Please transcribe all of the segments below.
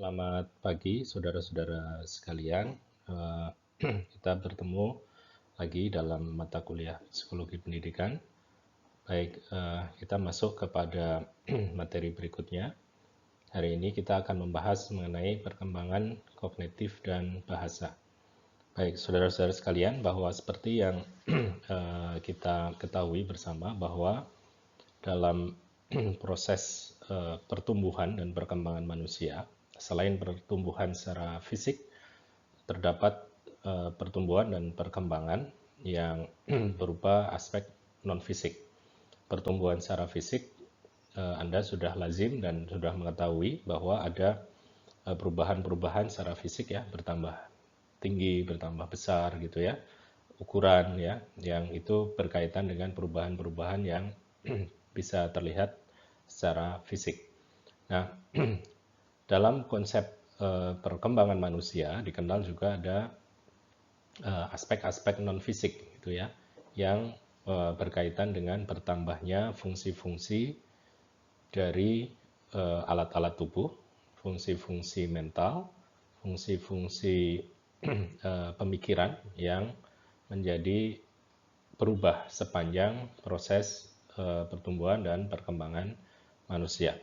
Selamat pagi, saudara-saudara sekalian. Eh, Kita bertemu lagi dalam mata kuliah Psikologi Pendidikan. Baik, kita masuk kepada materi berikutnya. Hari ini kita akan membahas mengenai perkembangan kognitif dan bahasa. Baik, saudara-saudara sekalian, bahwa seperti yang kita ketahui bersama bahwa dalam proses pertumbuhan dan perkembangan manusia, selain pertumbuhan secara fisik, terdapat pertumbuhan dan perkembangan yang berupa aspek non-fisik. Pertumbuhan secara fisik, Anda sudah lazim dan sudah mengetahui bahwa ada perubahan-perubahan secara fisik ya, bertambah tinggi, bertambah besar gitu ya, ukuran ya, yang itu berkaitan dengan perubahan-perubahan yang bisa terlihat secara fisik. Nah, dalam konsep perkembangan manusia dikenal juga ada aspek-aspek non-fisik gitu ya, yang berkaitan dengan bertambahnya fungsi-fungsi dari alat-alat tubuh, fungsi-fungsi mental, fungsi-fungsi pemikiran yang menjadi berubah sepanjang proses pertumbuhan dan perkembangan manusia.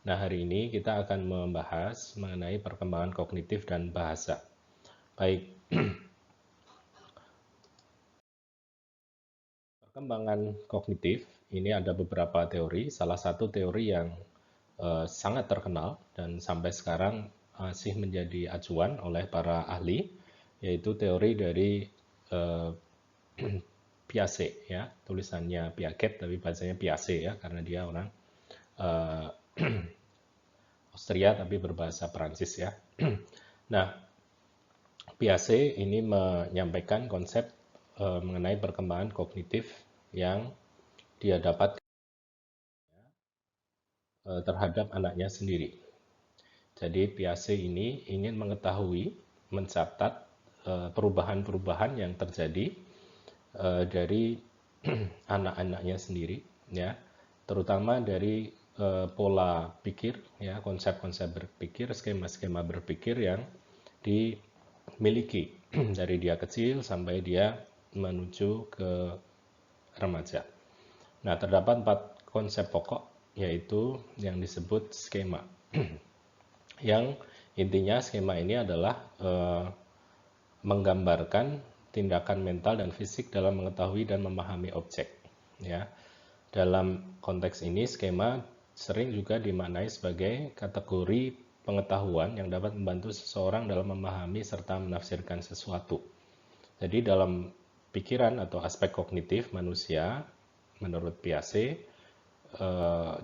Nah, hari ini kita akan membahas mengenai perkembangan kognitif dan bahasa. Baik, perkembangan kognitif ini ada beberapa teori. Salah satu teori yang sangat terkenal dan sampai sekarang masih menjadi acuan oleh para ahli, yaitu teori dari Piaget ya, tulisannya Piaget tapi bacanya Piaget ya, karena dia orang Austria tapi berbahasa Perancis ya. Nah, Piaget ini menyampaikan konsep mengenai perkembangan kognitif yang dia dapat terhadap anaknya sendiri. Jadi Piaget ini ingin mengetahui, mencatat perubahan-perubahan yang terjadi dari anak-anaknya sendiri, ya, terutama dari pola pikir, ya, konsep-konsep berpikir, skema-skema berpikir yang dimiliki dari dia kecil sampai dia menuju ke remaja. Nah, terdapat 4 konsep pokok, yaitu yang disebut skema. Yang intinya skema ini adalah menggambarkan tindakan mental dan fisik dalam mengetahui dan memahami objek. Ya, dalam konteks ini skema sering juga dimaknai sebagai kategori pengetahuan yang dapat membantu seseorang dalam memahami serta menafsirkan sesuatu. Jadi dalam pikiran atau aspek kognitif manusia, menurut Piaget,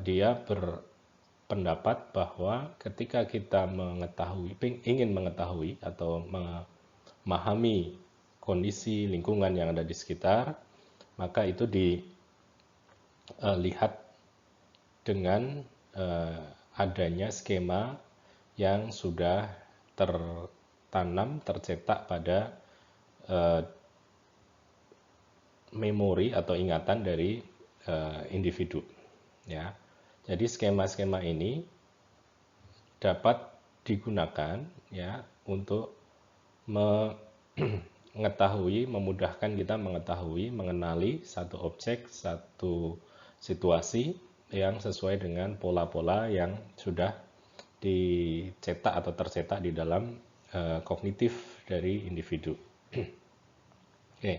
dia berpendapat bahwa ketika kita ingin mengetahui atau memahami kondisi lingkungan yang ada di sekitar, maka itu dilihat dengan adanya skema yang sudah tertanam, tercetak pada memori atau ingatan dari individu. Ya, jadi skema-skema ini dapat digunakan ya untuk mengetahui, memudahkan kita mengetahui, mengenali satu objek, satu situasi yang sesuai dengan pola-pola yang sudah dicetak atau tercetak di dalam kognitif dari individu. Oke.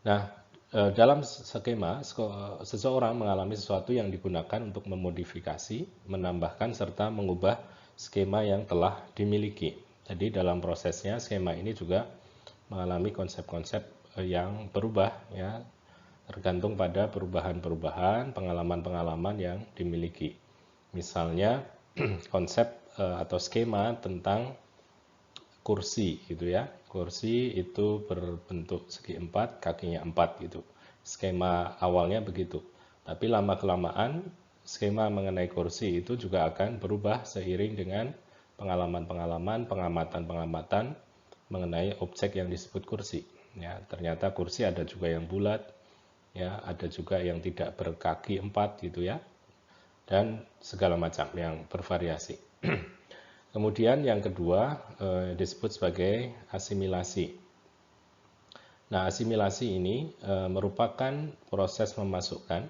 Nah, dalam skema, seseorang mengalami sesuatu yang digunakan untuk memodifikasi, menambahkan, serta mengubah skema yang telah dimiliki. Jadi dalam prosesnya, skema ini juga mengalami konsep-konsep yang berubah, ya, tergantung pada perubahan-perubahan, pengalaman-pengalaman yang dimiliki. Misalnya, konsep atau skema tentang kursi gitu ya. Kursi itu berbentuk segi 4, kakinya 4 gitu. Skema awalnya begitu. Tapi lama-kelamaan skema mengenai kursi itu juga akan berubah seiring dengan pengalaman-pengalaman, pengamatan-pengamatan mengenai objek yang disebut kursi. Ya, ternyata kursi ada juga yang bulat, ya, ada juga yang tidak berkaki 4 gitu ya. Dan segala macam yang bervariasi. Kemudian yang kedua disebut sebagai asimilasi. Nah, asimilasi ini merupakan proses memasukkan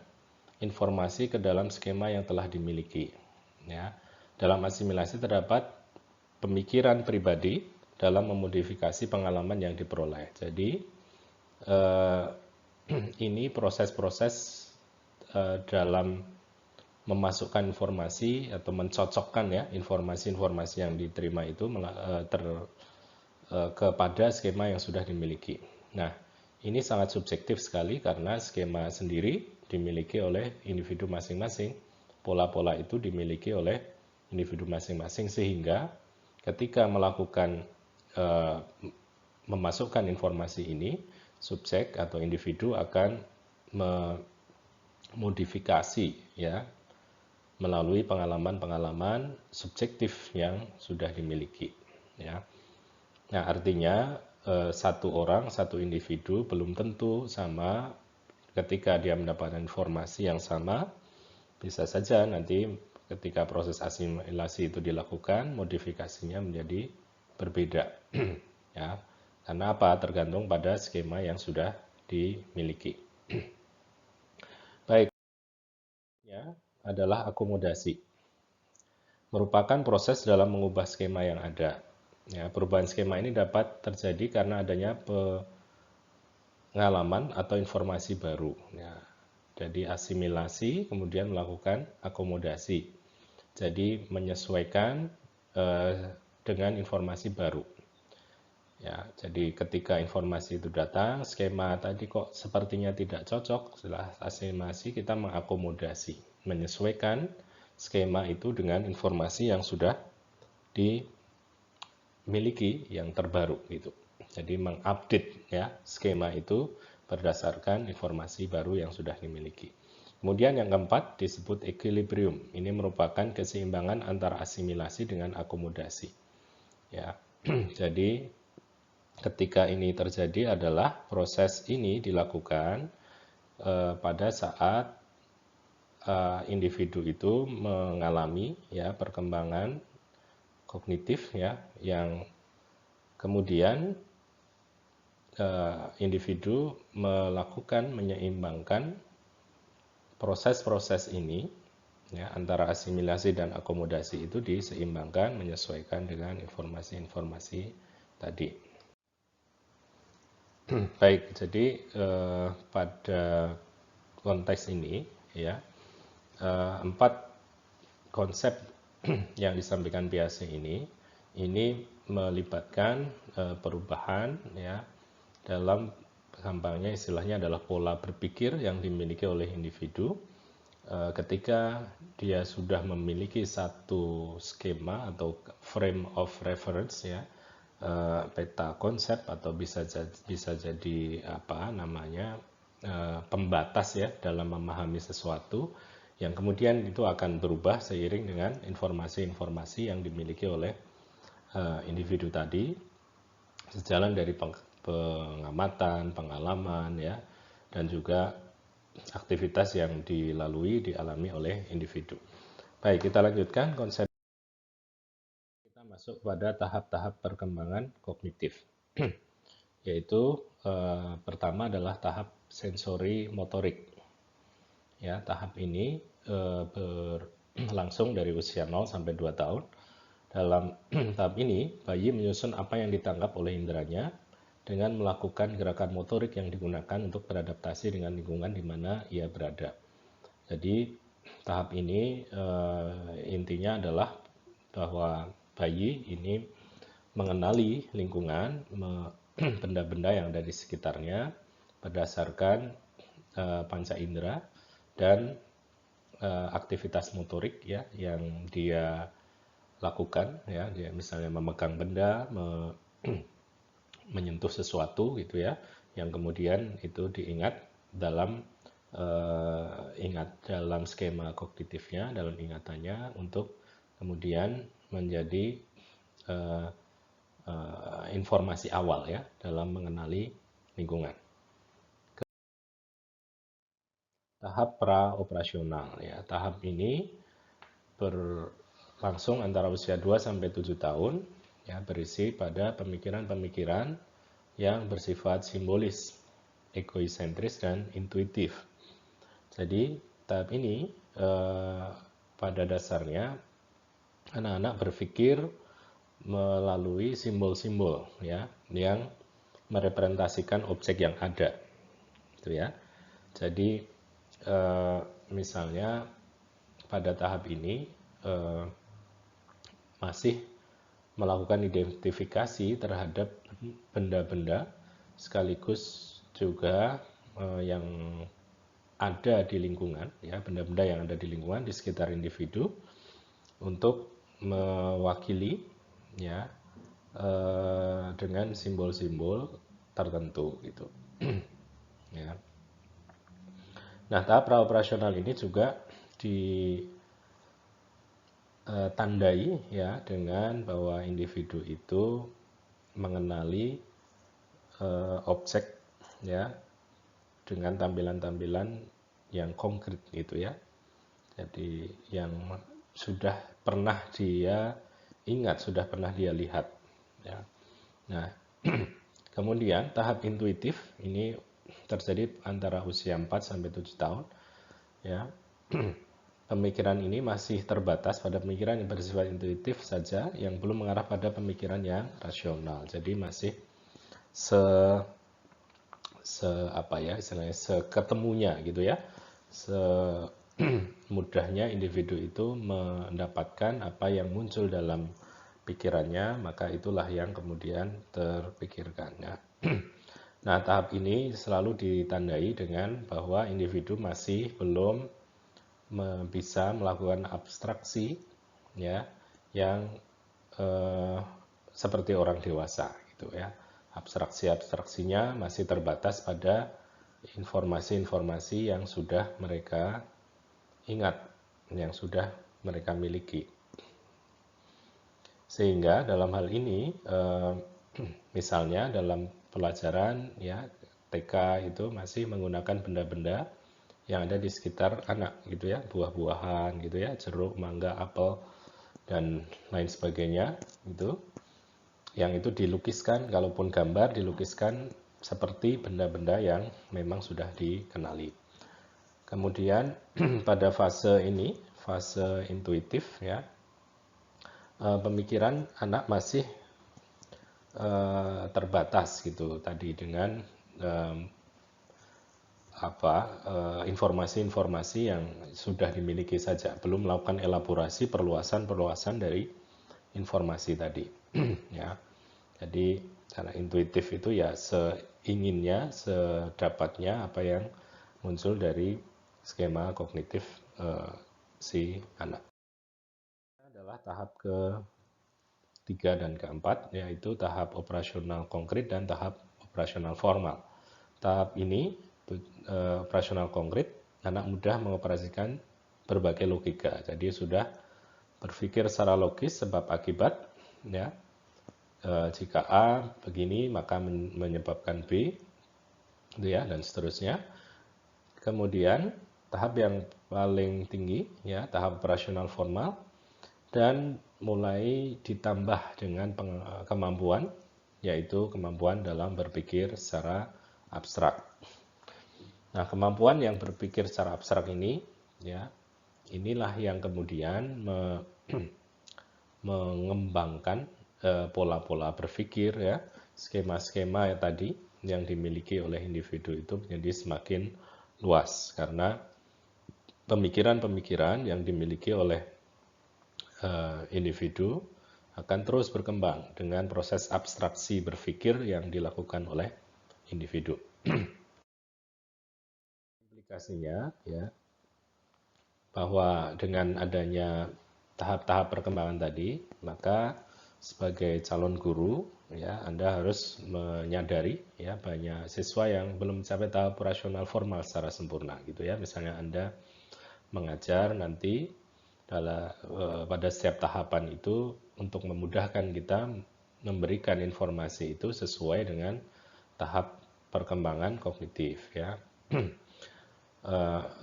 informasi ke dalam skema yang telah dimiliki. Ya, dalam asimilasi terdapat pemikiran pribadi dalam memodifikasi pengalaman yang diperoleh. Jadi ini proses-proses dalam memasukkan informasi atau mencocokkan ya informasi-informasi yang diterima itu kepada skema yang sudah dimiliki. Nah, ini sangat subjektif sekali karena skema sendiri dimiliki oleh individu masing-masing. Pola-pola itu dimiliki oleh individu masing-masing sehingga ketika melakukan memasukkan informasi ini, subjek atau individu akan memodifikasi ya melalui pengalaman-pengalaman subjektif yang sudah dimiliki. Ya. Nah, artinya satu orang, satu individu belum tentu sama ketika dia mendapatkan informasi yang sama, bisa saja nanti ketika proses asimilasi itu dilakukan, modifikasinya menjadi berbeda. Ya. Karena apa? Tergantung pada skema yang sudah dimiliki. Baik, ya, adalah akomodasi. Merupakan proses dalam mengubah skema yang ada. Ya, perubahan skema ini dapat terjadi karena adanya pengalaman atau informasi baru. Ya, jadi asimilasi, kemudian melakukan akomodasi. Jadi menyesuaikan dengan informasi baru. Ya, jadi ketika informasi itu datang, skema tadi kok sepertinya tidak cocok, setelah asimilasi kita mengakomodasi, menyesuaikan skema itu dengan informasi yang sudah dimiliki yang terbaru gitu. Jadi mengupdate ya skema itu berdasarkan informasi baru yang sudah dimiliki. Kemudian yang keempat disebut equilibrium. Ini merupakan keseimbangan antara asimilasi dengan akomodasi. Ya. Jadi ketika ini terjadi adalah proses ini dilakukan pada saat individu itu mengalami ya perkembangan kognitif ya yang kemudian individu melakukan menyeimbangkan proses-proses ini ya antara asimilasi dan akomodasi itu diseimbangkan menyesuaikan dengan informasi-informasi tadi. Baik, jadi pada konteks ini ya empat konsep yang disampaikan PAC ini melibatkan perubahan ya dalam gampangnya istilahnya adalah pola berpikir yang dimiliki oleh individu ketika dia sudah memiliki satu skema atau frame of reference ya peta konsep atau bisa jadi apa namanya pembatas ya dalam memahami sesuatu yang kemudian itu akan berubah seiring dengan informasi-informasi yang dimiliki oleh individu tadi sejalan dari pengamatan, pengalaman ya dan juga aktivitas yang dialami oleh individu. Baik, kita lanjutkan konsep. Kita masuk pada tahap-tahap perkembangan kognitif, yaitu pertama adalah tahap sensori motorik. Ya, tahap ini berlangsung dari usia 0 sampai 2 tahun. Dalam tahap ini, bayi menyusun apa yang ditangkap oleh inderanya dengan melakukan gerakan motorik yang digunakan untuk beradaptasi dengan lingkungan di mana ia berada. Jadi, tahap ini intinya adalah bahwa bayi ini mengenali lingkungan, benda-benda yang ada di sekitarnya berdasarkan panca indera dan aktivitas motorik ya yang dia lakukan ya, dia misalnya memegang benda, menyentuh sesuatu gitu ya, yang kemudian itu diingat dalam dalam skema kognitifnya, dalam ingatannya untuk kemudian menjadi informasi awal ya dalam mengenali lingkungan. Tahap pra-operasional ya. Tahap ini langsung antara usia 2 sampai 7 tahun, ya, berisi pada pemikiran-pemikiran yang bersifat simbolis, egoisentris dan intuitif. Jadi tahap ini pada dasarnya anak-anak berpikir melalui simbol-simbol, ya, yang merepresentasikan objek yang ada, gitu ya. Jadi misalnya pada tahap ini masih melakukan identifikasi terhadap benda-benda sekaligus juga yang ada di lingkungan, ya, benda-benda yang ada di lingkungan di sekitar individu untuk mewakili, ya, dengan simbol-simbol tertentu gitu. Ya. Nah, tahap praoperasional ini juga ditandai, ya, dengan bahwa individu itu mengenali objek, ya, dengan tampilan-tampilan yang konkret gitu ya. Jadi yang sudah pernah dia ingat, sudah pernah dia lihat, ya. Nah, kemudian tahap intuitif ini terjadi antara usia 4 sampai 7 tahun, ya. Pemikiran ini masih terbatas pada pemikiran yang bersifat intuitif saja, yang belum mengarah pada pemikiran yang rasional. Jadi masih istilahnya seketemunya gitu ya, semudahnya individu itu mendapatkan apa yang muncul dalam pikirannya, maka itulah yang kemudian terpikirkannya. Nah, tahap ini selalu ditandai dengan bahwa individu masih belum bisa melakukan abstraksi, ya, yang seperti orang dewasa gitu ya. Abstraksinya masih terbatas pada informasi-informasi yang sudah mereka ingat, yang sudah mereka miliki. Sehingga dalam hal ini misalnya dalam pelajaran, ya, TK itu masih menggunakan benda-benda yang ada di sekitar anak gitu ya, buah-buahan gitu ya, jeruk, mangga, apel dan lain sebagainya itu, yang itu dilukiskan, kalaupun gambar dilukiskan seperti benda-benda yang memang sudah dikenali. Kemudian pada fase ini, fase intuitif, ya, pemikiran anak masih terbatas gitu tadi dengan informasi-informasi yang sudah dimiliki saja, belum melakukan elaborasi, perluasan dari informasi tadi. Ya, jadi karena intuitif itu ya seinginnya, sedapatnya apa yang muncul dari skema kognitif si anak. Adalah tahap ketiga dan keempat, yaitu tahap operasional konkret dan tahap operasional formal. Tahap ini operasional konkret, anak mudah mengoperasikan berbagai logika. Jadi sudah berpikir secara logis sebab akibat, ya. Jika A begini maka menyebabkan B, gitu ya, dan seterusnya. Kemudian tahap yang paling tinggi, ya, tahap operasional formal, dan mulai ditambah dengan kemampuan, yaitu kemampuan dalam berpikir secara abstrak. Nah, kemampuan yang berpikir secara abstrak ini, ya, inilah yang kemudian mengembangkan pola-pola berpikir, ya, skema-skema tadi yang dimiliki oleh individu itu menjadi semakin luas karena pemikiran-pemikiran yang dimiliki oleh individu akan terus berkembang dengan proses abstraksi berpikir yang dilakukan oleh individu. Implikasinya, ya, bahwa dengan adanya tahap-tahap perkembangan tadi, maka sebagai calon guru, ya, Anda harus menyadari, ya, banyak siswa yang belum mencapai tahap operasional formal secara sempurna gitu ya. Misalnya Anda mengajar nanti pada setiap tahapan itu untuk memudahkan kita memberikan informasi itu sesuai dengan tahap perkembangan kognitif, ya.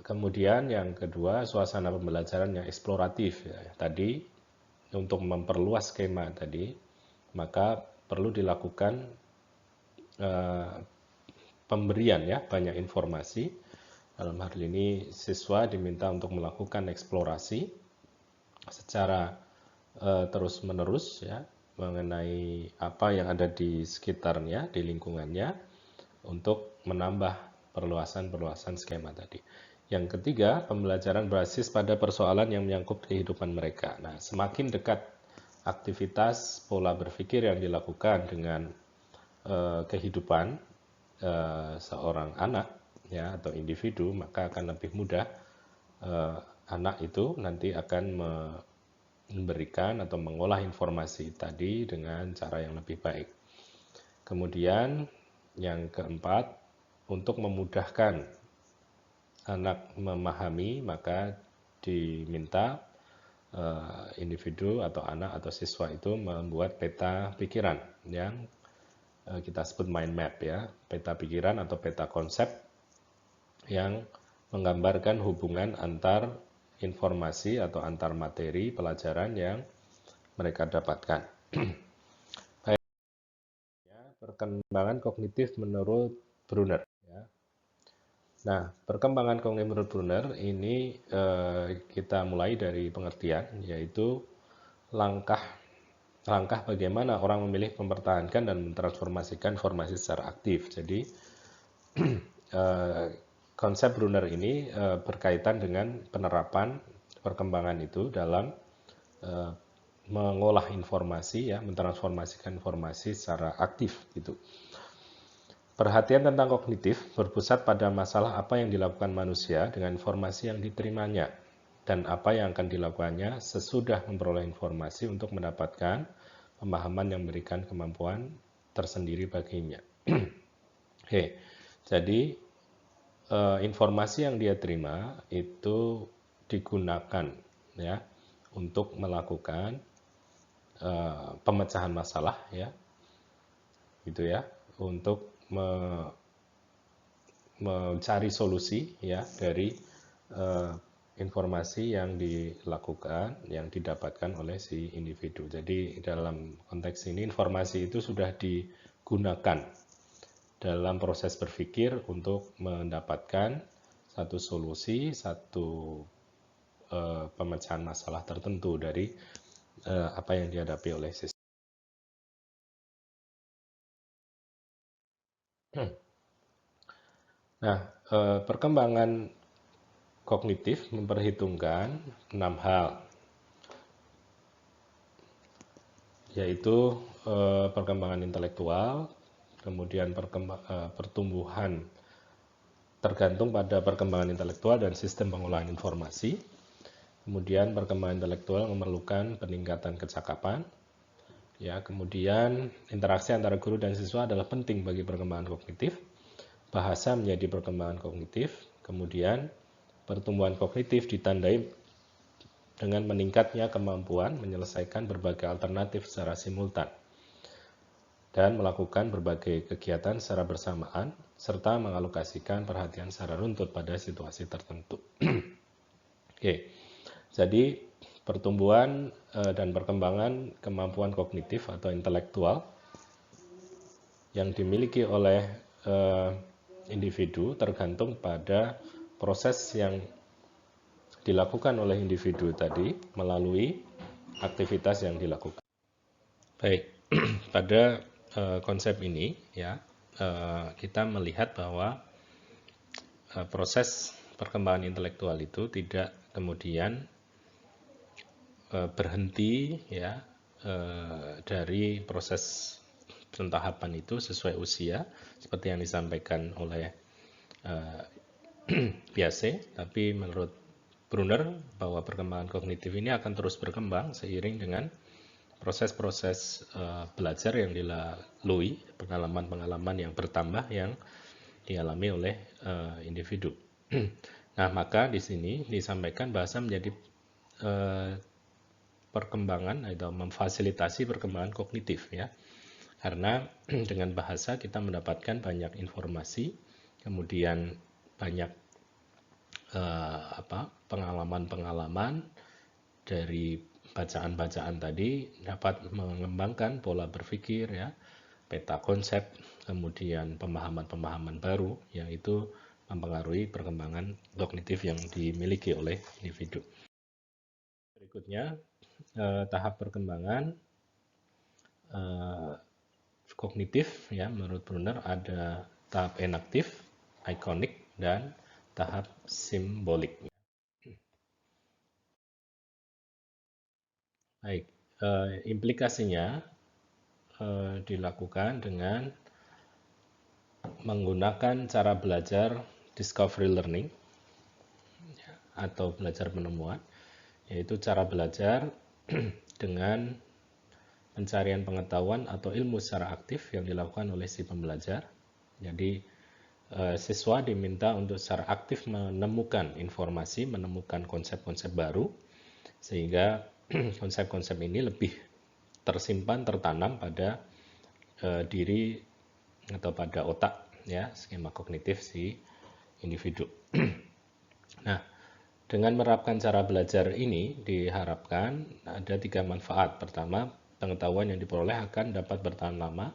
Kemudian yang kedua, suasana pembelajaran yang eksploratif, ya. Tadi untuk memperluas skema tadi, maka perlu dilakukan pemberian ya banyak informasi. Dalam hal ini siswa diminta untuk melakukan eksplorasi secara terus-menerus ya mengenai apa yang ada di sekitarnya, di lingkungannya untuk menambah perluasan-perluasan skema tadi. Yang ketiga, pembelajaran berbasis pada persoalan yang menyangkut kehidupan mereka. Nah, semakin dekat aktivitas pola berpikir yang dilakukan dengan kehidupan seorang anak ya atau individu, maka akan lebih mudah anak itu nanti akan memberikan atau mengolah informasi tadi dengan cara yang lebih baik. Kemudian yang keempat, untuk memudahkan anak memahami, maka diminta individu atau anak atau siswa itu membuat peta pikiran yang kita sebut mind map ya, peta pikiran atau peta konsep yang menggambarkan hubungan antar informasi atau antar materi pelajaran yang mereka dapatkan. Perkembangan kognitif menurut Brunner. Ya. Nah, perkembangan kognitif menurut Brunner ini kita mulai dari pengertian, yaitu langkah bagaimana orang memilih, mempertahankan, dan mentransformasikan informasi secara aktif. Jadi, konsep Brunner ini berkaitan dengan penerapan perkembangan itu dalam mengolah informasi ya, mentransformasikan informasi secara aktif gitu. Perhatian tentang kognitif berpusat pada masalah apa yang dilakukan manusia dengan informasi yang diterimanya dan apa yang akan dilakukannya sesudah memperoleh informasi untuk mendapatkan pemahaman yang memberikan kemampuan tersendiri baginya. Oke, jadi informasi yang dia terima itu digunakan ya untuk melakukan pemecahan masalah ya, gitu ya, untuk mencari solusi ya dari informasi yang dilakukan, yang didapatkan oleh si individu. Jadi dalam konteks ini informasi itu sudah digunakan dalam proses berpikir untuk mendapatkan satu solusi, satu pemecahan masalah tertentu dari apa yang dihadapi oleh siswa. Nah, perkembangan kognitif memperhitungkan 6 hal, yaitu perkembangan intelektual, kemudian pertumbuhan tergantung pada perkembangan intelektual dan sistem pengolahan informasi. Kemudian perkembangan intelektual memerlukan peningkatan kecakapan. Ya, kemudian interaksi antara guru dan siswa adalah penting bagi perkembangan kognitif. Bahasa menjadi perkembangan kognitif. Kemudian pertumbuhan kognitif ditandai dengan meningkatnya kemampuan menyelesaikan berbagai alternatif secara simultan dan melakukan berbagai kegiatan secara bersamaan serta mengalokasikan perhatian secara runtut pada situasi tertentu. Oke. Jadi pertumbuhan dan perkembangan kemampuan kognitif atau intelektual yang dimiliki oleh individu tergantung pada proses yang dilakukan oleh individu tadi melalui aktivitas yang dilakukan. Baik, pada konsep ini ya kita melihat bahwa proses perkembangan intelektual itu tidak kemudian berhenti ya dari proses pentahapan itu sesuai usia seperti yang disampaikan oleh Piaget, tapi menurut Brunner bahwa perkembangan kognitif ini akan terus berkembang seiring dengan proses-proses belajar yang dilalui, pengalaman-pengalaman yang bertambah yang dialami oleh individu. Nah, maka di sini disampaikan bahasa menjadi perkembangan atau memfasilitasi perkembangan kognitif ya. Karena dengan bahasa kita mendapatkan banyak informasi, kemudian banyak pengalaman-pengalaman dari bacaan-bacaan tadi dapat mengembangkan pola berpikir ya, peta konsep, kemudian pemahaman-pemahaman baru yang itu mempengaruhi perkembangan kognitif yang dimiliki oleh individu. Berikutnya, tahap perkembangan kognitif ya, menurut Brunner ada tahap enaktif, ikonik, dan tahap simbolik. Baik, implikasinya dilakukan dengan menggunakan cara belajar discovery learning atau belajar penemuan, yaitu cara belajar dengan pencarian pengetahuan atau ilmu secara aktif yang dilakukan oleh si pembelajar. Jadi siswa diminta untuk secara aktif menemukan informasi, menemukan konsep-konsep baru, sehingga konsep-konsep ini lebih tersimpan, tertanam pada diri atau pada otak ya, skema kognitif si individu. Nah, dengan menerapkan cara belajar ini diharapkan ada 3 manfaat. Pertama, pengetahuan yang diperoleh akan dapat bertahan lama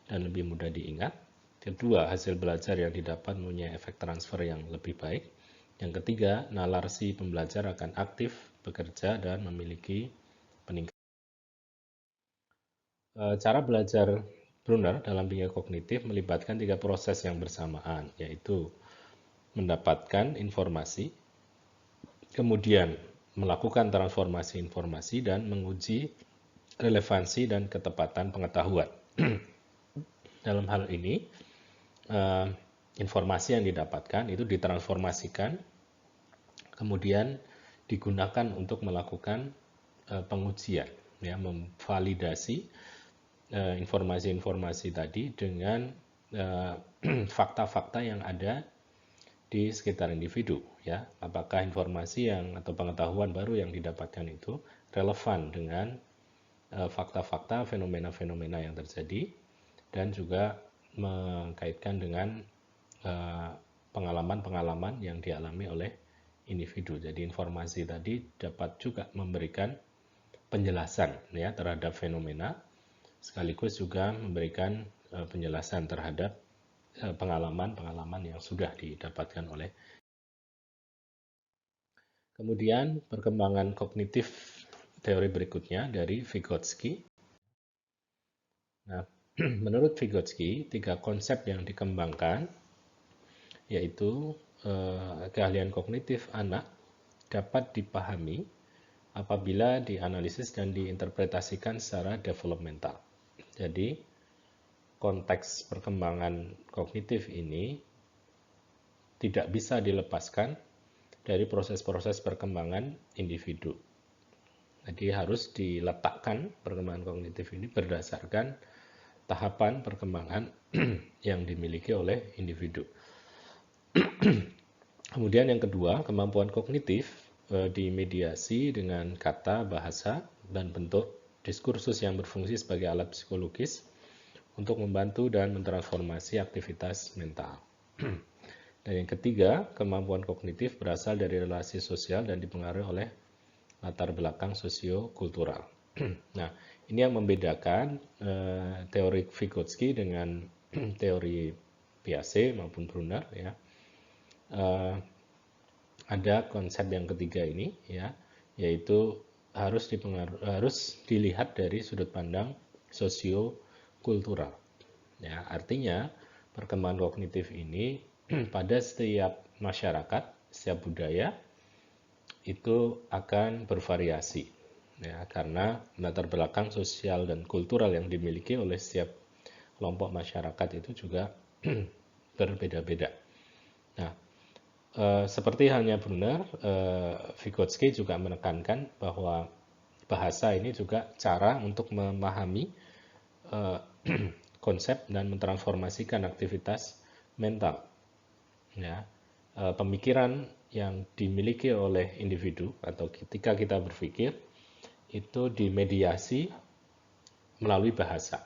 dan lebih mudah diingat. Kedua, hasil belajar yang didapat mempunyai efek transfer yang lebih baik. Yang ketiga, nalar si pembelajar akan aktif bekerja dan memiliki peningkatan. Cara belajar Brunner dalam bidang kognitif melibatkan 3 proses yang bersamaan, yaitu mendapatkan informasi, kemudian melakukan transformasi informasi, dan menguji relevansi dan ketepatan pengetahuan. Dalam hal ini, informasi yang didapatkan itu ditransformasikan, kemudian digunakan untuk melakukan pengujian, ya, memvalidasi informasi-informasi tadi dengan fakta-fakta yang ada di sekitar individu, ya. Apakah informasi yang atau pengetahuan baru yang didapatkan itu relevan dengan fakta-fakta, fenomena-fenomena yang terjadi, dan juga mengkaitkan dengan pengalaman-pengalaman yang dialami oleh individu. Jadi informasi tadi dapat juga memberikan penjelasan ya terhadap fenomena, sekaligus juga memberikan penjelasan terhadap pengalaman-pengalaman yang sudah didapatkan oleh. Kemudian perkembangan kognitif teori berikutnya dari Vygotsky. Nah, menurut Vygotsky, 3 konsep yang dikembangkan yaitu keahlian kognitif anak dapat dipahami apabila dianalisis dan diinterpretasikan secara developmental. Jadi, konteks perkembangan kognitif ini tidak bisa dilepaskan dari proses-proses perkembangan individu. Jadi harus diletakkan perkembangan kognitif ini berdasarkan tahapan perkembangan yang dimiliki oleh individu. Kemudian yang kedua, kemampuan kognitif dimediasi dengan kata, bahasa, dan bentuk diskursus yang berfungsi sebagai alat psikologis untuk membantu dan mentransformasi aktivitas mental. Dan yang ketiga, kemampuan kognitif berasal dari relasi sosial dan dipengaruhi oleh latar belakang sosio-kultural. Nah, ini yang membedakan teori Vygotsky dengan teori Piaget maupun Brunner ya. Ada konsep yang ketiga ini ya, yaitu harus dilihat dari sudut pandang sosio-kultural. Ya, artinya perkembangan kognitif ini pada setiap masyarakat, setiap budaya itu akan bervariasi ya, karena latar belakang sosial dan kultural yang dimiliki oleh setiap kelompok masyarakat itu juga berbeda-beda. Nah, seperti halnya Brunner, Vygotsky juga menekankan bahwa bahasa ini juga cara untuk memahami konsep dan mentransformasikan aktivitas mental. Ya, pemikiran yang dimiliki oleh individu atau ketika kita berpikir itu dimediasi melalui bahasa.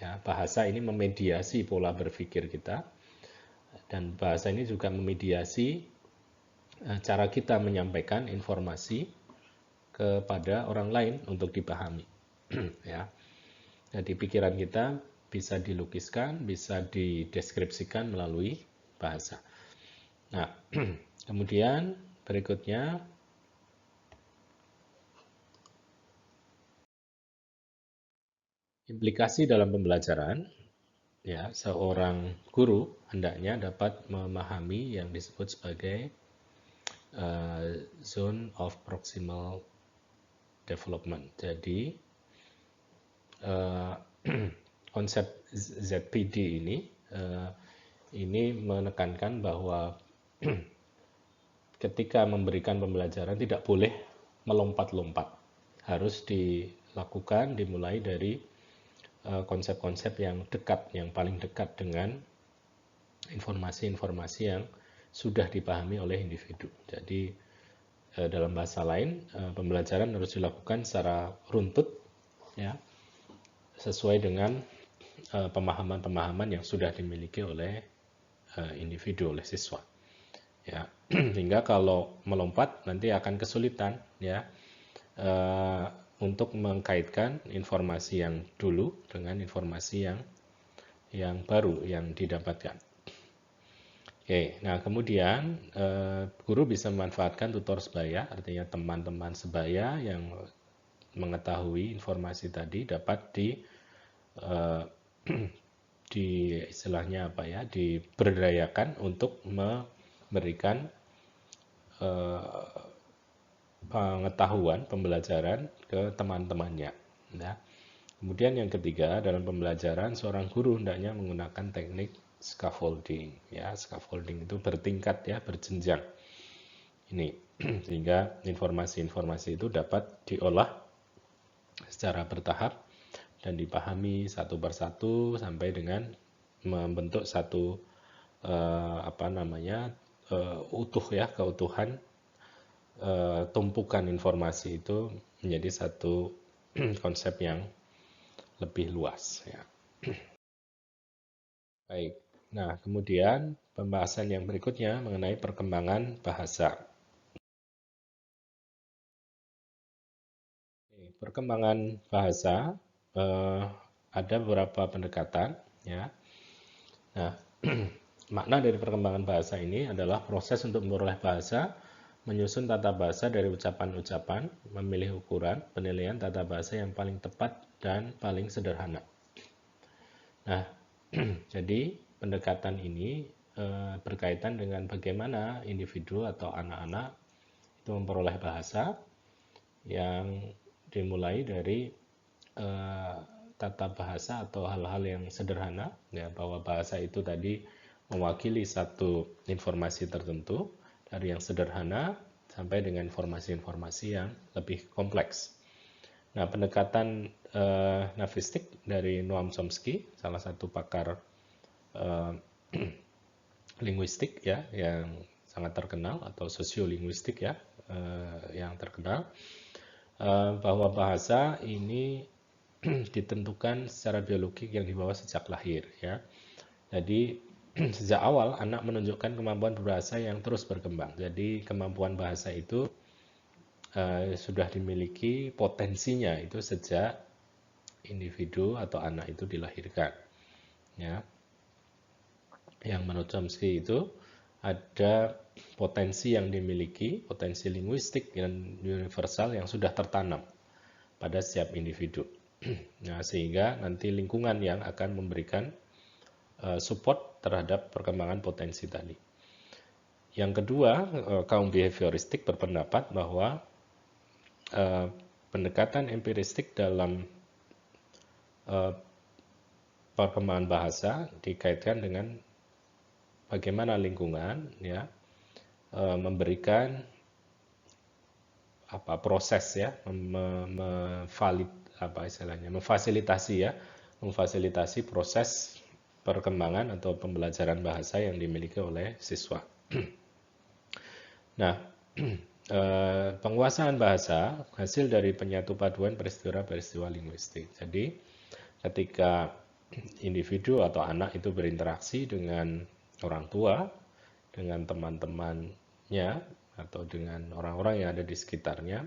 Ya, bahasa ini memediasi pola berpikir kita, dan bahasa ini juga memediasi cara kita menyampaikan informasi kepada orang lain untuk dipahami. Ya. Jadi pikiran kita bisa dilukiskan, bisa dideskripsikan melalui bahasa. Nah, kemudian berikutnya implikasi dalam pembelajaran. Ya, seorang guru hendaknya dapat memahami yang disebut sebagai zone of proximal development. Jadi konsep ZPD ini menekankan bahwa ketika memberikan pembelajaran tidak boleh melompat-lompat, harus dilakukan dimulai dari konsep-konsep yang dekat, yang paling dekat dengan informasi-informasi yang sudah dipahami oleh individu. Jadi dalam bahasa lain, pembelajaran harus dilakukan secara runtut, ya, sesuai dengan pemahaman-pemahaman yang sudah dimiliki oleh individu, oleh siswa. Ya, sehingga kalau melompat nanti akan kesulitan, ya, untuk mengkaitkan informasi yang dulu dengan informasi yang baru yang didapatkan. Oke, nah kemudian guru bisa memanfaatkan tutor sebaya, artinya teman-teman sebaya yang mengetahui informasi tadi dapat istilahnya apa ya, diberdayakan untuk memberikan pengetahuan pembelajaran ke teman-temannya. Nah, kemudian yang ketiga, dalam pembelajaran seorang guru hendaknya menggunakan teknik scaffolding. Ya, scaffolding itu bertingkat, ya, berjenjang. Ini sehingga informasi-informasi itu dapat diolah secara bertahap dan dipahami satu persatu sampai dengan membentuk satu utuh, ya, keutuhan tumpukan informasi itu menjadi satu konsep yang lebih luas, ya. Baik. Nah, kemudian pembahasan yang berikutnya mengenai perkembangan bahasa. Perkembangan bahasa ada beberapa pendekatan, ya. Nah, makna dari perkembangan bahasa ini adalah proses untuk memperoleh bahasa, menyusun tata bahasa dari ucapan-ucapan, memilih ukuran, penilaian tata bahasa yang paling tepat dan paling sederhana. Nah, jadi pendekatan ini berkaitan dengan bagaimana individu atau anak-anak itu memperoleh bahasa yang dimulai dari tata bahasa atau hal-hal yang sederhana, ya, bahwa bahasa itu tadi mewakili satu informasi tertentu dari yang sederhana sampai dengan informasi-informasi yang lebih kompleks. Nah, pendekatan nafistik dari Noam Chomsky, salah satu pakar linguistik, ya, yang sangat terkenal, atau sosiolinguistik, ya, yang terkenal, bahwa bahasa ini ditentukan secara biologik yang dibawa sejak lahir, ya. Jadi sejak awal anak menunjukkan kemampuan berbahasa yang terus berkembang. Jadi kemampuan bahasa itu sudah dimiliki potensinya itu sejak individu atau anak itu dilahirkan, ya. Yang menurut Chomsky itu ada potensi yang dimiliki, potensi linguistik dan universal yang sudah tertanam pada setiap individu. Nah, sehingga nanti lingkungan yang akan memberikan support terhadap perkembangan potensi tadi. Yang kedua, kaum behavioristik berpendapat bahwa pendekatan empiristik dalam perkembangan bahasa dikaitkan dengan bagaimana lingkungan, ya, memberikan proses, ya, memfasilitasi proses perkembangan atau pembelajaran bahasa yang dimiliki oleh siswa. Nah, penguasaan bahasa hasil dari penyatu paduan peristiwa-peristiwa linguistik. Jadi, ketika individu atau anak itu berinteraksi dengan orang tua, dengan teman-temannya, atau dengan orang-orang yang ada di sekitarnya,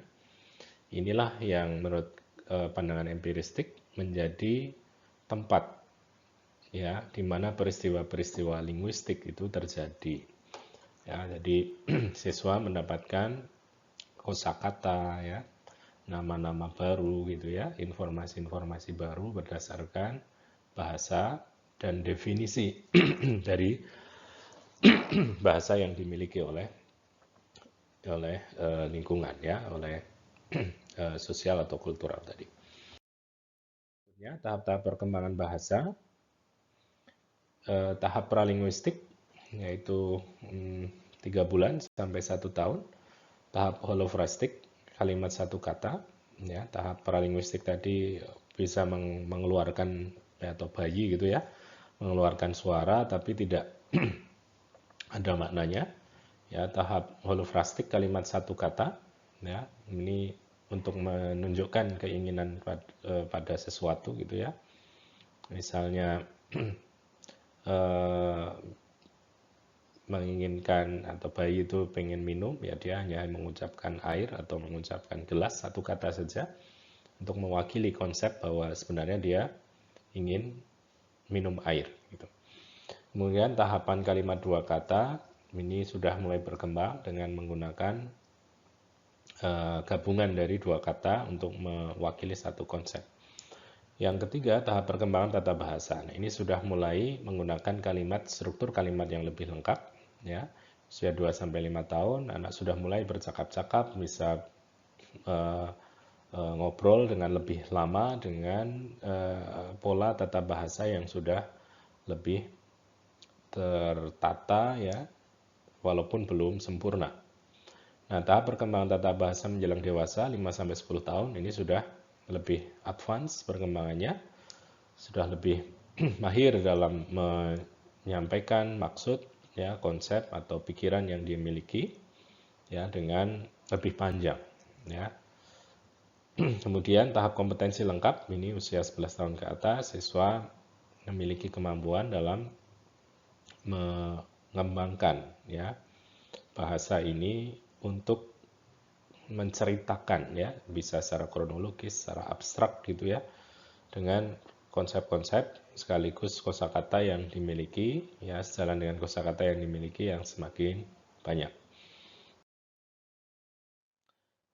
inilah yang menurut pandangan empiristik menjadi tempat ya di mana peristiwa-peristiwa linguistik itu terjadi. Ya, jadi siswa mendapatkan kosakata ya, nama-nama baru gitu ya, informasi-informasi baru berdasarkan bahasa dan definisi dari bahasa yang dimiliki oleh lingkungan ya, oleh sosial atau kultural tadi. Ya, tahap-tahap perkembangan bahasa, tahap pralinguistik yaitu 3 bulan sampai 1 tahun, tahap holofrastik kalimat satu kata, ya, tahap pralinguistik tadi bisa mengeluarkan atau bayi gitu ya, mengeluarkan suara tapi tidak ada maknanya. Ya, tahap holofrastik kalimat satu kata, ya, ini untuk menunjukkan keinginan pada sesuatu gitu ya. Misalnya menginginkan atau bayi itu pengen minum, ya dia hanya mengucapkan air atau mengucapkan gelas satu kata saja untuk mewakili konsep bahwa sebenarnya dia ingin minum air gitu. Kemudian tahapan kalimat dua kata ini sudah mulai berkembang dengan menggunakan gabungan dari dua kata untuk mewakili satu konsep. Yang ketiga, tahap perkembangan tata bahasa. Nah, ini sudah mulai menggunakan kalimat, struktur kalimat yang lebih lengkap. Ya, usia 2-5 tahun, anak sudah mulai bercakap-cakap, bisa ngobrol dengan lebih lama dengan pola tata bahasa yang sudah lebih tertata ya, walaupun belum sempurna. Nah, tahap perkembangan tata bahasa menjelang dewasa 5-10 tahun ini sudah lebih advance perkembangannya, sudah lebih mahir dalam menyampaikan maksud ya, konsep atau pikiran yang dimiliki ya dengan lebih panjang ya. Kemudian tahap kompetensi lengkap ini usia 11 tahun ke atas, siswa memiliki kemampuan dalam mengembangkan ya bahasa ini untuk menceritakan ya, bisa secara kronologis, secara abstrak gitu ya, dengan konsep-konsep sekaligus kosakata yang dimiliki ya, sejalan dengan kosakata yang dimiliki yang semakin banyak.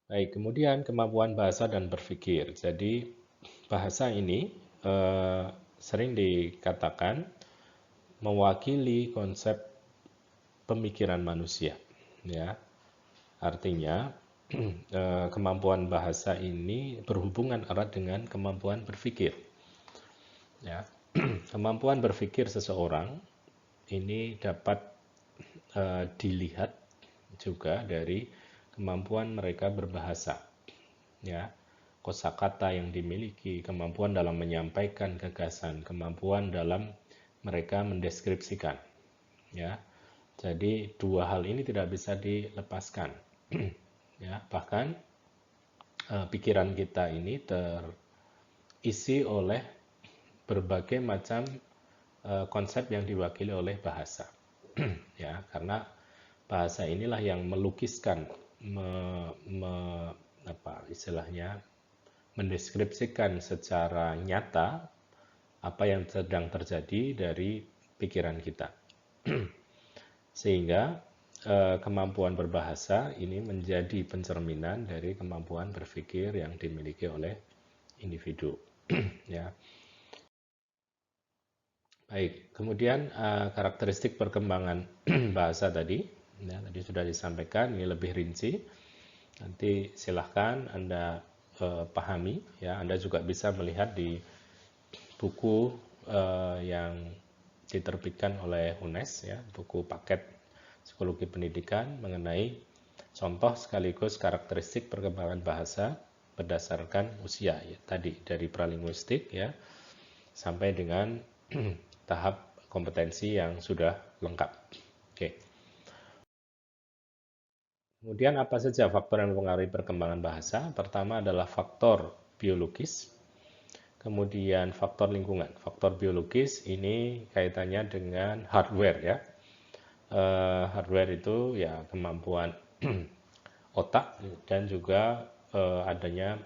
Baik, kemudian kemampuan bahasa dan berpikir. Jadi bahasa ini sering dikatakan mewakili konsep pemikiran manusia ya. Artinya kemampuan bahasa ini berhubungan erat dengan kemampuan berpikir. Ya, kemampuan berpikir seseorang ini dapat dilihat juga dari kemampuan mereka berbahasa. Ya, kosakata yang dimiliki, kemampuan dalam menyampaikan gagasan, kemampuan dalam mereka mendeskripsikan. Ya, jadi dua hal ini tidak bisa dilepaskan. Ya, bahkan pikiran kita ini terisi oleh berbagai macam konsep yang diwakili oleh bahasa. Ya, karena bahasa inilah yang melukiskan, istilahnya mendeskripsikan secara nyata apa yang sedang terjadi dari pikiran kita. Sehingga kemampuan berbahasa ini menjadi pencerminan dari kemampuan berpikir yang dimiliki oleh individu. Ya. Baik, kemudian karakteristik perkembangan bahasa tadi, ya, tadi sudah disampaikan, ini lebih rinci. Nanti silahkan Anda pahami, ya, Anda juga bisa melihat di buku yang diterbitkan oleh UNES, ya, buku paket psikologi pendidikan mengenai contoh sekaligus karakteristik perkembangan bahasa berdasarkan usia, ya, tadi dari pralinguistik ya sampai dengan tahap kompetensi yang sudah lengkap. Oke. Kemudian apa saja faktor yang mempengaruhi perkembangan bahasa? Pertama adalah faktor biologis, kemudian faktor lingkungan. Faktor biologis ini kaitannya dengan hardware ya. Hardware itu ya kemampuan otak dan juga adanya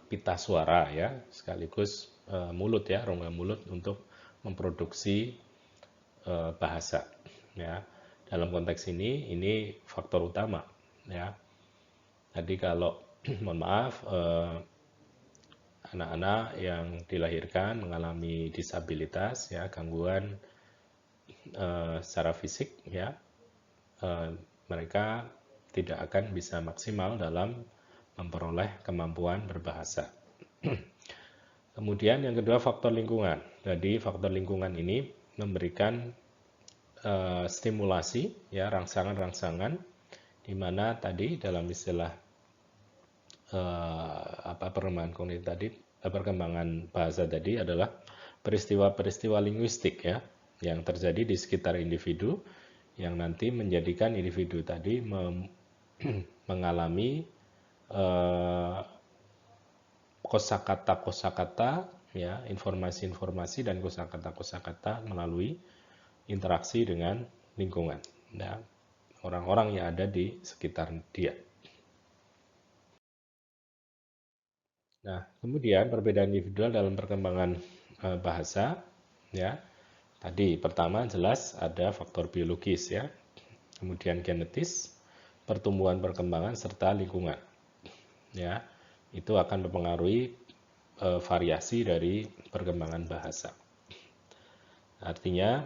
pita suara ya, sekaligus mulut ya, rongga mulut untuk memproduksi bahasa ya. Dalam konteks ini faktor utama ya. Jadi kalau mohon maaf, anak-anak yang dilahirkan mengalami disabilitas ya, gangguan secara fisik ya, mereka tidak akan bisa maksimal dalam memperoleh kemampuan berbahasa. Kemudian yang kedua faktor lingkungan. Jadi faktor lingkungan ini memberikan stimulasi ya, rangsangan-rangsangan di mana tadi dalam istilah perkembangan kognitif tadi, perkembangan bahasa tadi adalah peristiwa-peristiwa linguistik ya yang terjadi di sekitar individu yang nanti menjadikan individu tadi mengalami kosakata-kosakata ya, informasi-informasi dan kosakata-kosakata melalui interaksi dengan lingkungan ya, orang-orang yang ada di sekitar dia. Nah, kemudian perbedaan individual dalam perkembangan bahasa ya. Tadi pertama jelas ada faktor biologis ya. Kemudian genetis, pertumbuhan perkembangan serta lingkungan. Ya. Itu akan mempengaruhi variasi dari perkembangan bahasa. Artinya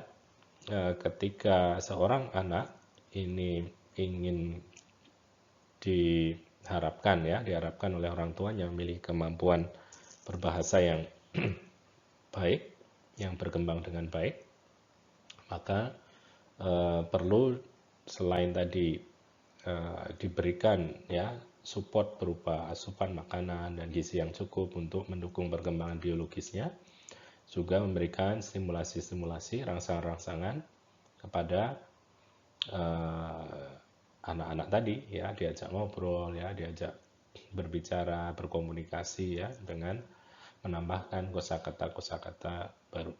ketika seorang anak ini ingin diharapkan oleh orang tua yang memiliki kemampuan berbahasa yang baik, yang berkembang dengan baik, maka perlu selain tadi diberikan ya support berupa asupan makanan dan gizi yang cukup untuk mendukung perkembangan biologisnya, juga memberikan stimulasi-stimulasi, rangsangan-rangsangan kepada anak-anak tadi ya, diajak ngobrol ya, diajak berbicara, berkomunikasi ya, dengan menambahkan kosakata-kosakata baru.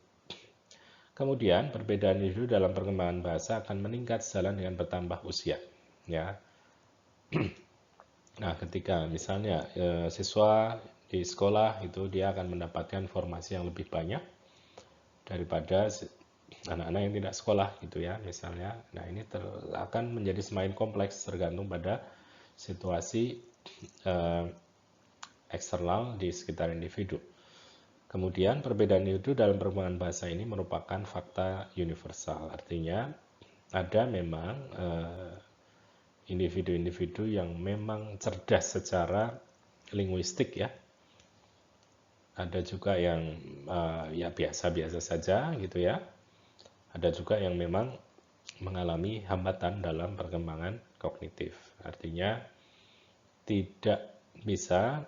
Kemudian perbedaan individu dalam perkembangan bahasa akan meningkat sejalan dengan bertambah usia ya. Nah, ketika misalnya siswa di sekolah itu dia akan mendapatkan informasi yang lebih banyak daripada anak-anak yang tidak sekolah gitu ya misalnya. Nah, ini akan menjadi semakin kompleks tergantung pada situasi eksternal di sekitar individu. Kemudian perbedaan individu dalam perkembangan bahasa ini merupakan fakta universal. Artinya ada memang individu-individu yang memang cerdas secara linguistik ya. Ada juga yang ya biasa-biasa saja gitu ya. Ada juga yang memang mengalami hambatan dalam perkembangan kognitif. Artinya tidak bisa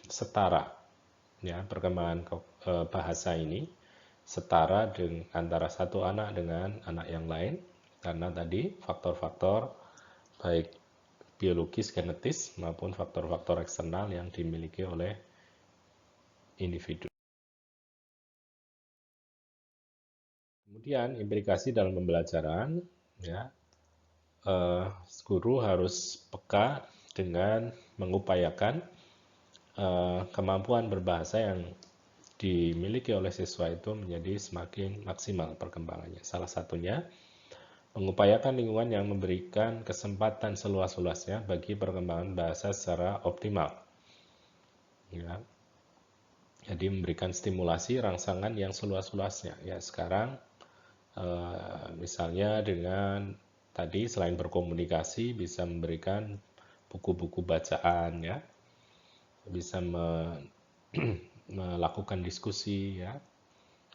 setara ya, perkembangan bahasa ini setara dengan antara satu anak dengan anak yang lain karena tadi faktor-faktor baik biologis, genetis maupun faktor-faktor eksternal yang dimiliki oleh individu. Kemudian implikasi dalam pembelajaran ya, guru harus peka dengan mengupayakan kemampuan berbahasa yang dimiliki oleh siswa itu menjadi semakin maksimal perkembangannya. Salah satunya mengupayakan lingkungan yang memberikan kesempatan seluas-luasnya bagi perkembangan bahasa secara optimal. Ya. Jadi memberikan stimulasi rangsangan yang seluas-luasnya. Ya, sekarang misalnya dengan tadi selain berkomunikasi bisa memberikan buku-buku bacaan ya. Bisa melakukan diskusi ya,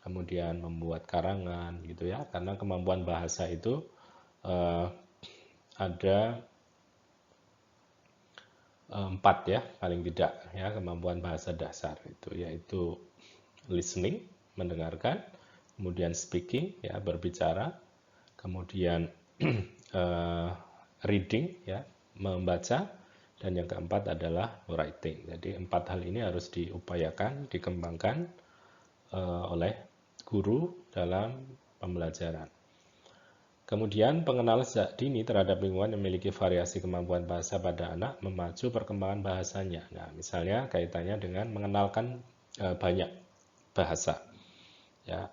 kemudian membuat karangan gitu ya, karena kemampuan bahasa itu ada 4 ya paling tidak ya, kemampuan bahasa dasar itu yaitu listening, mendengarkan, kemudian speaking ya, berbicara, kemudian reading ya, membaca, dan yang keempat adalah writing. Jadi 4 hal ini harus diupayakan, dikembangkan oleh guru dalam pembelajaran. Kemudian pengenalan sejak dini terhadap lingkungan yang memiliki variasi kemampuan bahasa pada anak memacu perkembangan bahasanya. Nah, misalnya kaitannya dengan mengenalkan banyak bahasa. Ya,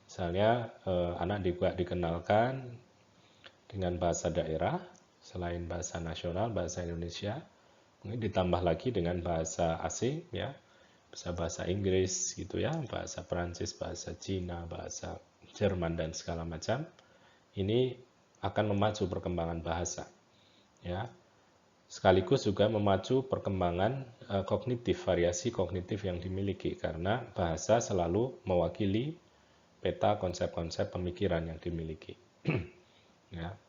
misalnya anak juga dikenalkan dengan bahasa daerah selain bahasa nasional, bahasa Indonesia, mungkin ditambah lagi dengan bahasa asing, ya, bisa bahasa Inggris gitu ya, bahasa Perancis, bahasa Cina, bahasa Jerman dan segala macam. Ini akan memacu perkembangan bahasa, ya. Sekaligus juga memacu perkembangan kognitif, variasi kognitif yang dimiliki karena bahasa selalu mewakili peta konsep-konsep pemikiran yang dimiliki. Ya.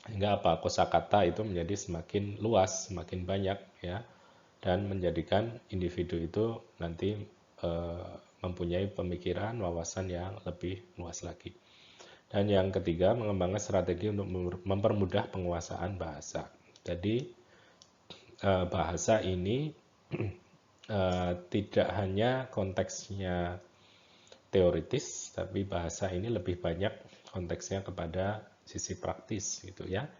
Hingga apa? Kosakata itu menjadi semakin luas, semakin banyak, ya, dan menjadikan individu itu nanti mempunyai pemikiran, wawasan yang lebih luas lagi. Dan yang ketiga, mengembangkan strategi untuk mempermudah penguasaan bahasa. Jadi, bahasa ini tidak hanya konteksnya teoritis, tapi bahasa ini lebih banyak konteksnya kepada sisi praktis, gitu ya.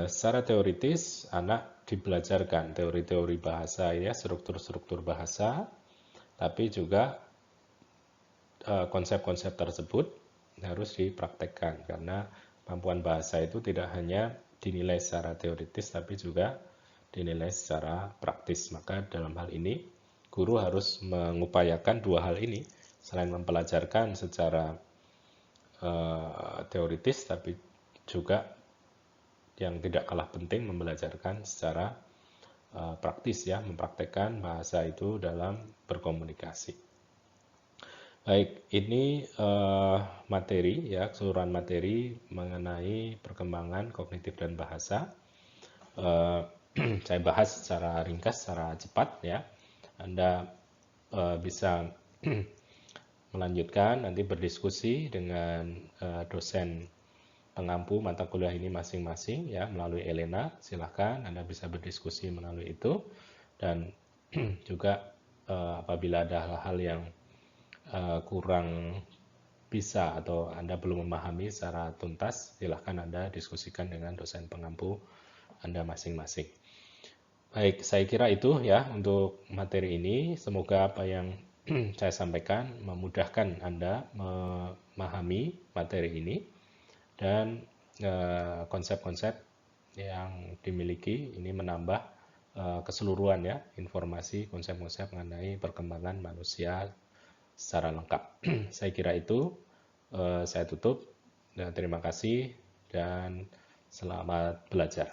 Secara teoritis, anak dibelajarkan teori-teori bahasa, ya, struktur-struktur bahasa, tapi juga konsep-konsep tersebut harus dipraktekkan karena kemampuan bahasa itu tidak hanya dinilai secara teoritis tapi juga dinilai secara praktis. Maka dalam hal ini guru harus mengupayakan dua hal ini selain mempelajarkan secara teoritis tapi juga yang tidak kalah penting membelajarkan secara praktis, ya, mempraktekkan bahasa itu dalam berkomunikasi. Baik, ini materi, ya, keseluruhan materi mengenai perkembangan kognitif dan bahasa. Saya bahas secara ringkas, secara cepat, ya. Anda bisa melanjutkan nanti berdiskusi dengan dosen pengampu mata kuliah ini masing-masing, ya, melalui Elena. Silahkan Anda bisa berdiskusi melalui itu, dan juga apabila ada hal-hal yang kurang bisa atau Anda belum memahami secara tuntas, silahkan Anda diskusikan dengan dosen pengampu Anda masing-masing. Baik, saya kira itu, ya, untuk materi ini. Semoga apa yang saya sampaikan memudahkan Anda memahami materi ini dan konsep-konsep yang dimiliki ini menambah keseluruhan, ya, informasi konsep-konsep mengenai perkembangan manusia secara lengkap. Saya kira itu. Saya tutup. Dan terima kasih dan selamat belajar.